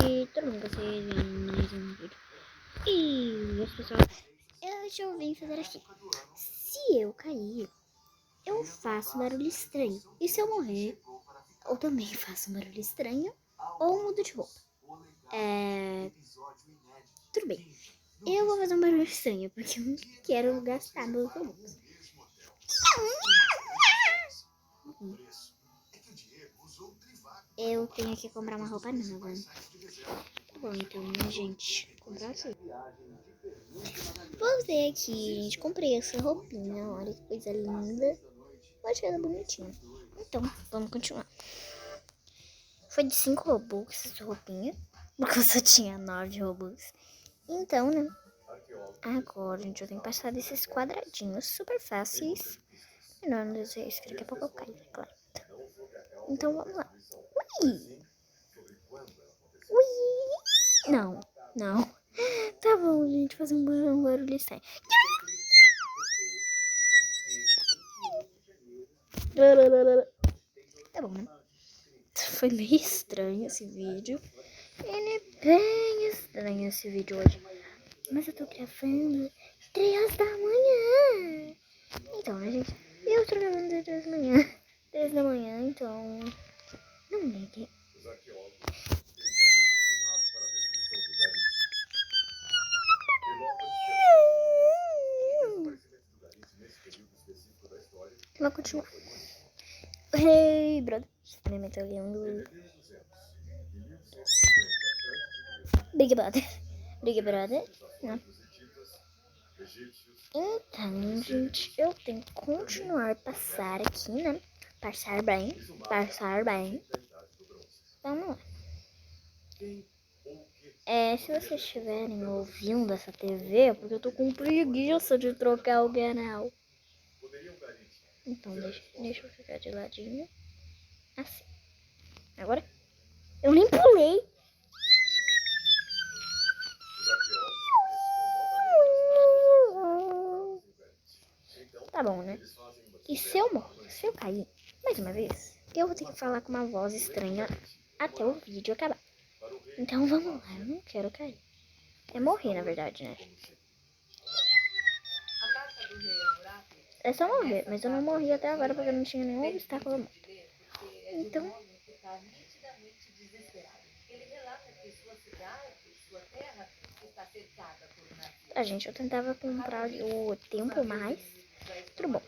E todo mundo vocês vêm mais um vídeo. E pessoal, hoje eu vim fazer aqui. Se eu cair, eu faço barulho estranho. E se eu morrer, eu também faço barulho estranho ou mudo de roupa. Tudo bem. Eu vou fazer um barulho estranho porque eu não quero gastar meus robôs. Eu tenho que comprar uma roupa nova. Bom, então, minha gente, comprar assim. Vou ver aqui, gente. Comprei essa roupinha. Olha que coisa linda. Eu achei ela bonitinha. Então, vamos continuar. Foi de 5 Robux essa roupinha. Porque eu só tinha 9 Robux. Então, né? Agora, gente, eu tenho que passar desses quadradinhos super fáceis. E não desejo que daqui a pouco eu caio, é claro. Então, vamos lá. Ui! Ui! Não, não. Tá bom, gente, fazer um barulho estranho. Tá bom, né? Foi meio estranho esse vídeo. Ele é bem estranho esse vídeo hoje. Mas eu tô gravando 3 da manhã. Então, né, gente? Eu tô gravando 3 da manhã. 3 da manhã, então... Não ligue. Vamos continuar. Hey, brother. Minha mãe tá olhando. Big Brother. Big Brother? Não. Então, gente, eu tenho que continuar passar aqui, né? Passar bem. Passar bem. Vamos lá. Se vocês estiverem ouvindo essa TV, é porque eu tô com preguiça de trocar o canal. Então, deixa eu ficar de ladinho. Assim. Agora, eu nem pulei. Tá bom, né? E se eu cair, mais uma vez, eu vou ter que falar com uma voz estranha até o vídeo acabar. Então vamos lá, eu não quero cair. É morrer, na verdade, né? É só morrer, mas eu não morri até agora porque eu não tinha nenhum obstáculo. Então... gente, eu tentava comprar o tempo mais. Tudo bom.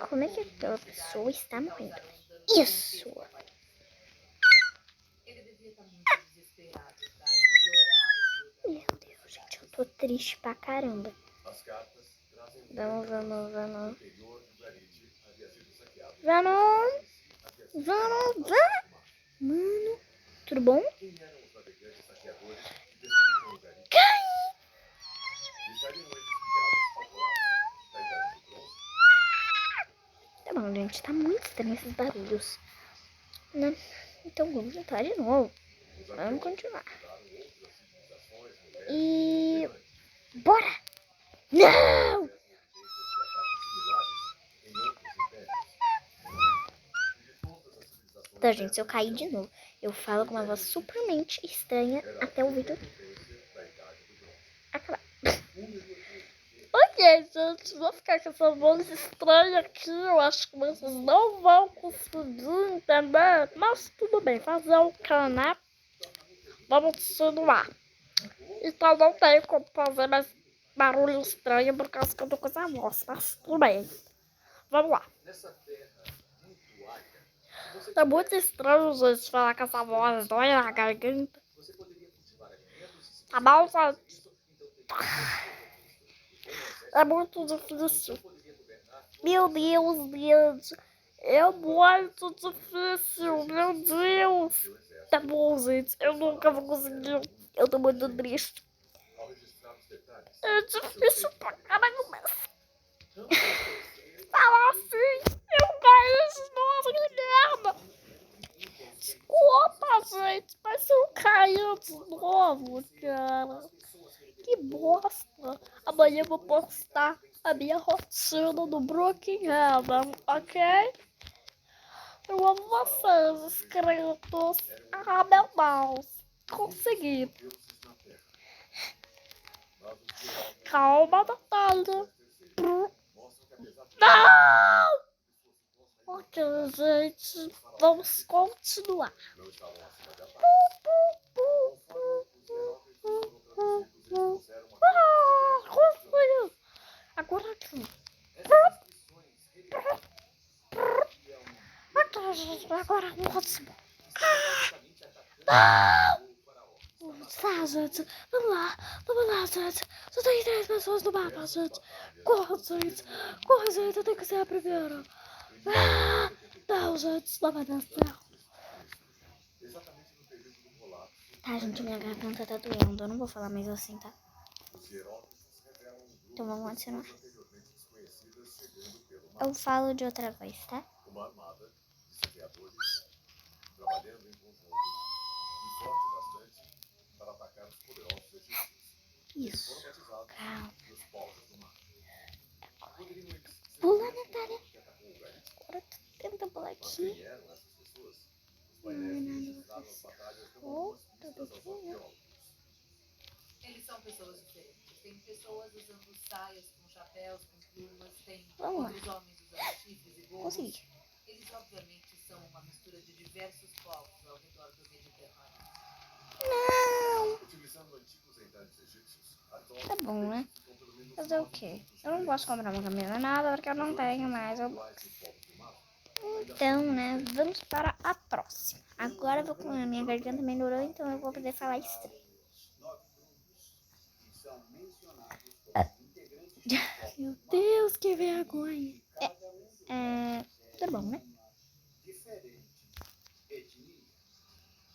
Como é que aquela pessoa está morrendo? Isso! Meu Deus, gente, eu tô triste pra caramba. Vamos. Mano, tudo bom? Cai! Tá bom, gente, tá muito estranho esses barulhos, né? Então vamos tentar de novo. Vamos continuar. E... bora! Não! Tá, gente, se eu cair de novo, eu falo com uma voz supermente estranha até o vídeo acabar. Ok, gente, vou ficar com essa voz estranha aqui. Eu acho que vocês não vão conseguir entender. Mas tudo bem, fazer o canal. Vamos continuar. Então não tenho como fazer mais barulho estranho por causa que eu tô com essa voz. Mas tudo bem. Vamos lá. É muito estranho, gente, falar com essa voz estranha na garganta. Tá bom, gente? É muito difícil. Meu Deus, gente. É muito difícil, meu Deus. Tá bom, gente. Eu nunca vou conseguir. Eu tô muito triste. É difícil pra caramba, mas... falar assim, eu caí de novo, que merda. Desculpa, gente, mas eu caí de novo, cara. Que bosta. Amanhã eu vou postar a minha rotina do Brookhaven, ok? Eu amo vocês, inscritos. Ah, meu Deus. Consegui. Calma, Natália. Não! Ok, gente. Vamos continuar. Conseguiu. Agora aqui. Ok, gente. Agora o próximo. Não! Tá, gente. Vamos lá, gente. Só tem 10 pessoas no mapa, gente. Corra, gente. Corra, gente. Eu tenho que ser a primeira. Ah, não, gente. Não vai dar certo. Tá, gente. Minha garganta tá doendo. Eu não vou falar mais assim, tá? Então vamos continuar. Eu falo de outra vez, tá? Isso. Calma. Pula, Natália. Agora tenta pular aqui. Oh, tudo aqui, né? Eles são pessoas diferentes. Tem pessoas usando saias com chapéus, com plumas, tem Vamos lá. outros homens usando chifres e gorros. Consegui. Eles obviamente são uma mistura de diversos povos ao redor do Mediterrâneo. Não. Tá bom, né? Fazer o quê? Eu não posso comprar uma camisa nada porque eu não tenho mais Robux. Então, né? Vamos para a próxima. Agora eu vou com a minha garganta melhorou, então eu vou poder falar estranho. Meu Deus, que vergonha. Tá bom, né?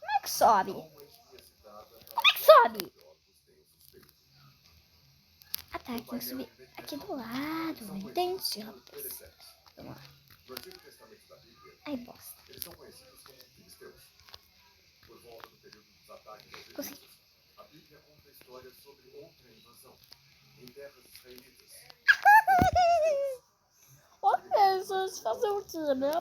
Como é que sobe? Como é que sobe? Ah, tá. Tem que subir aqui do lado. Entendi, rapaz. Vamos lá. Ai, bosta. Consegui. Ok, gente, fazer o quê, né?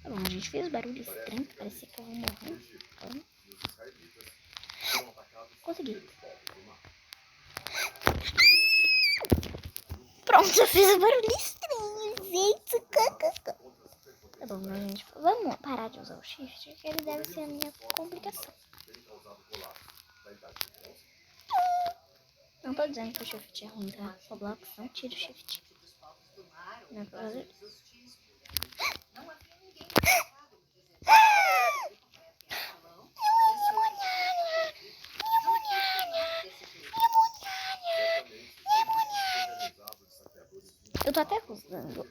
Tá bom, a gente fez barulho estranho, parecia que eu vou morrer. Consegui. Pronto, eu fiz barulho estranho, gente. Tá bom, né, gente? Vamos parar de usar o shift, que ele deve ser a minha complicação. Não tô dizendo que o shift é ruim, tá? Roblox não tira o shift. Não é por causa disso. Eu tô até usando.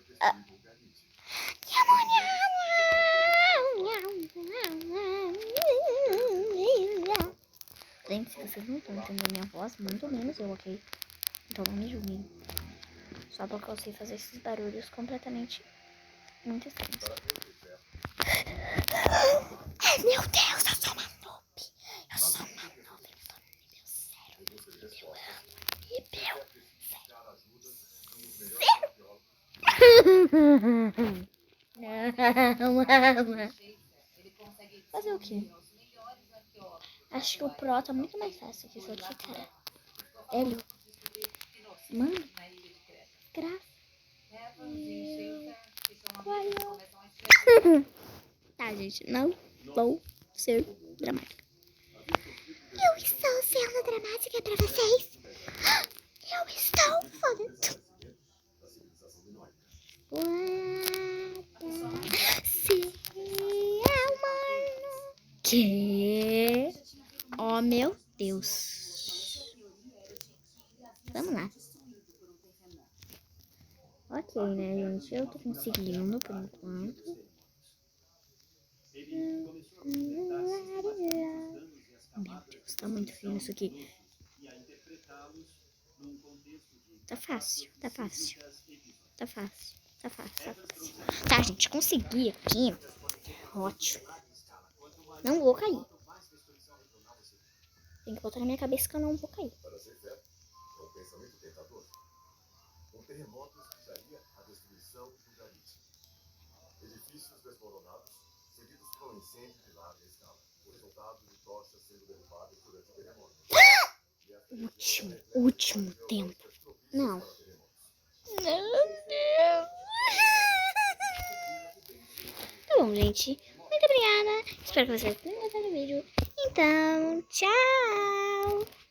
Gente, se vocês não estão entendendo minha voz, muito menos eu, ok? Então não me julguem. Só porque eu sei fazer esses barulhos completamente muito estranhos. Meu Deus, eu sou uma noob. Eu sou uma noob. Meu cérebro. Fazer o quê? Acho que o Pro tá muito mais fácil que isso aqui, cara. Hélio. Mano. Graças. Tá, gente. Não vou ser dramática. Eu estou sendo dramática pra vocês. Eu estou falando. Que? Oh, meu Deus. Vamos lá. Ok, né, gente? Eu tô conseguindo por enquanto. Meu Deus, tá muito fino isso aqui. Tá fácil, tá fácil. Tá fácil, tá fácil, tá fácil. Tá, gente, consegui aqui. Ótimo. Não vou cair. Tem que botar na minha cabeça que eu não vou cair. terremoto instigaria a destruição do garit. Edifícios desmoronados, seguidos por um incêndio de larga escala. O resultado de tochas sendo derrubadas durante o terremoto. Último tempo. Não. Meu Deus. Tá bom, gente. Muito obrigada. Espero que vocês tenham gostado do vídeo. Então, tchau.